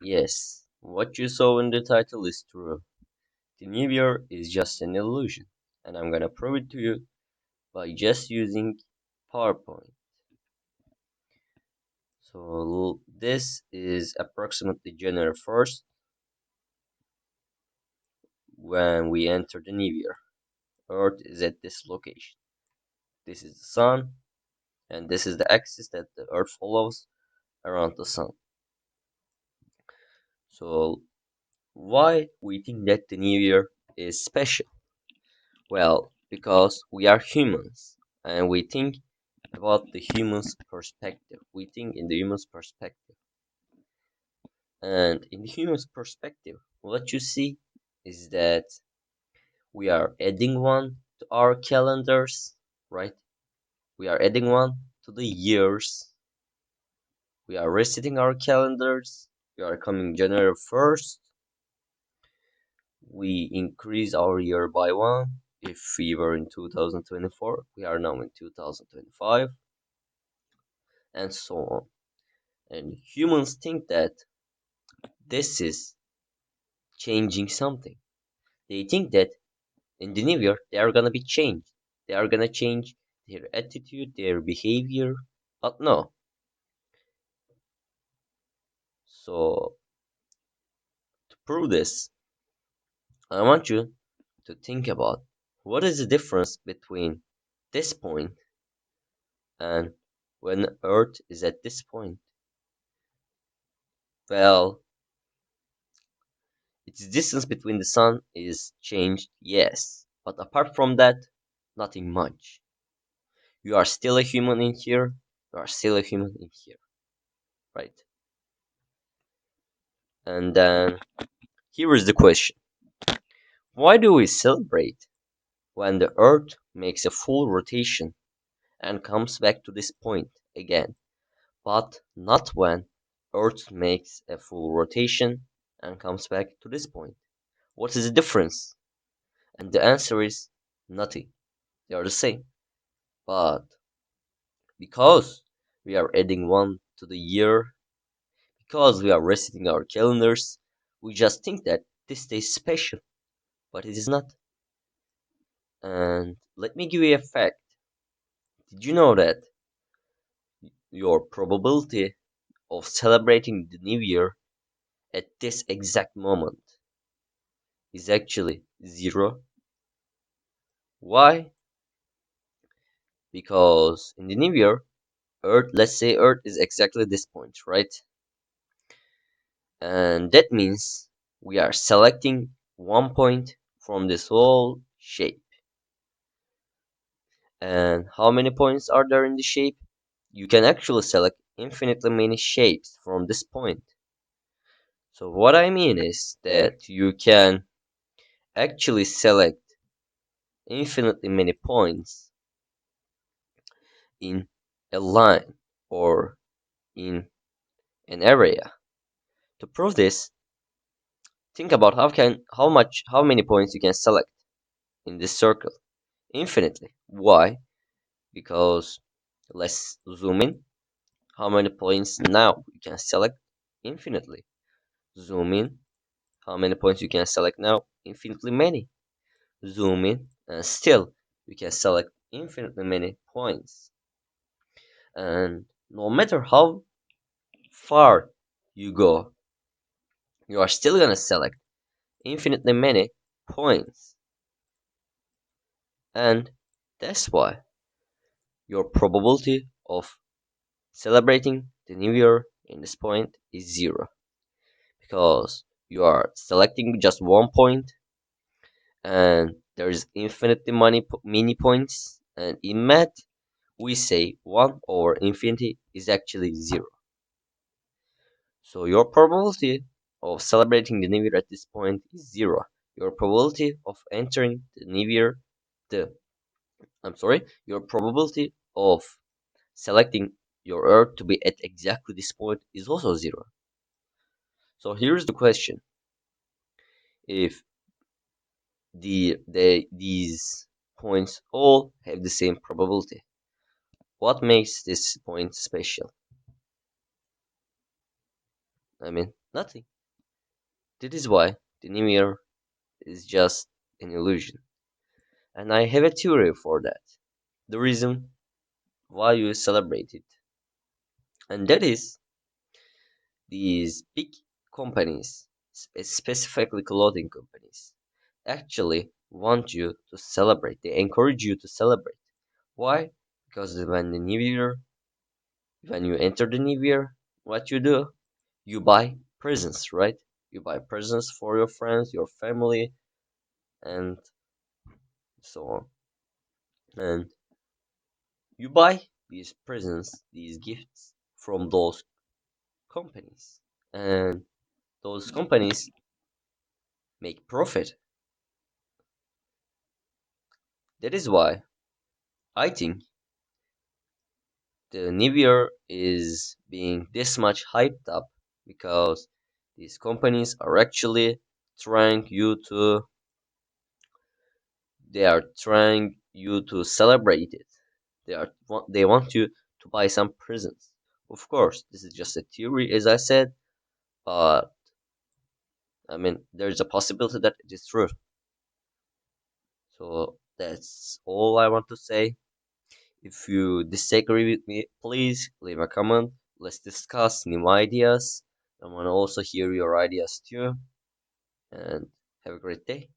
Yes, what you saw in the title is true. The New Year is just an illusion, and I'm gonna prove it to you by just using PowerPoint. So this is approximately January 1st when we enter the New Year. Earth is at this location. This is the Sun, and this is the axis that the Earth follows around the Sun. So why we think that the New Year is special? Well, because we are humans and we think about the human's perspective. We think in the human's perspective. And in the human's perspective, what you see is that we are adding one to our calendars, right? We are adding one to the years. We are resetting our calendars. We are coming January 1st. We increase our year by one. If we were in 2024, we are now in 2025, and so on. And humans think that this is changing something. They think that in the new year they are gonna be changed. They are gonna change their attitude, their behavior. But no. So to prove this, I want you to think about what is the difference between this point and when Earth is at this point. Well, its distance between the sun is changed, yes, but apart from that, nothing much. You are still a human in here, you are still a human in here, right? And then here is the question. Why do we celebrate when the Earth makes a full rotation and comes back to this point again, but not when Earth makes a full rotation and comes back to this point? What is the difference? And the answer is nothing. They are the same. But because we are adding one to the year, because we are resetting our calendars, we just think that this day is special, but it is not. And let me give you a fact. Did you know that your probability of celebrating the new year at this exact moment is actually zero? Why? Because in the new year, Earth, let's say Earth is exactly this point, right? And that means we are selecting one point from this whole shape. And how many points are there in the shape? You can actually select infinitely many shapes from this point. So what I mean is that you can actually select infinitely many points in a line or in an area. To prove this, think about how many points you can select in this circle. Infinitely. Why? Because let's zoom in. How many points now you can select? Infinitely. Zoom in. How many points you can select now? Infinitely many. Zoom in, and still you can select infinitely many points. And no matter how far you go, you are still gonna select infinitely many points. And that's why your probability of celebrating the new year in this point is zero. Because you are selecting just one point and there's infinitely many points, and in math we say 1 over infinity is actually 0. So your probability of celebrating the new year at this point is 0. Your probability of entering the new year, the I'm sorry, your probability of selecting your Earth to be at exactly this point is also 0. So here's the question. If these points all have the same probability, what makes this point special? I mean, Nothing. That is why the New Year is just an illusion. And I have a theory for that. The reason why you celebrate it. And that is these big companies, specifically clothing companies, actually want you to celebrate. They encourage you to celebrate. Why? Because when the new year, when you enter the new year, what you do? You buy presents, right? You buy presents for your friends, your family, and so on. And you buy these presents, these gifts from those companies. And those companies make profit. That is why I think the new year is being this much hyped up because these companies are actually trying you to they are trying you to celebrate it. They want you to buy some presents. Of course, this is just a theory, as I said, but I mean, there's a possibility that it is true. So that's all I want to say. If you disagree with me, please leave a comment. Let's discuss new ideas. I want to also hear your ideas too. And have a great day.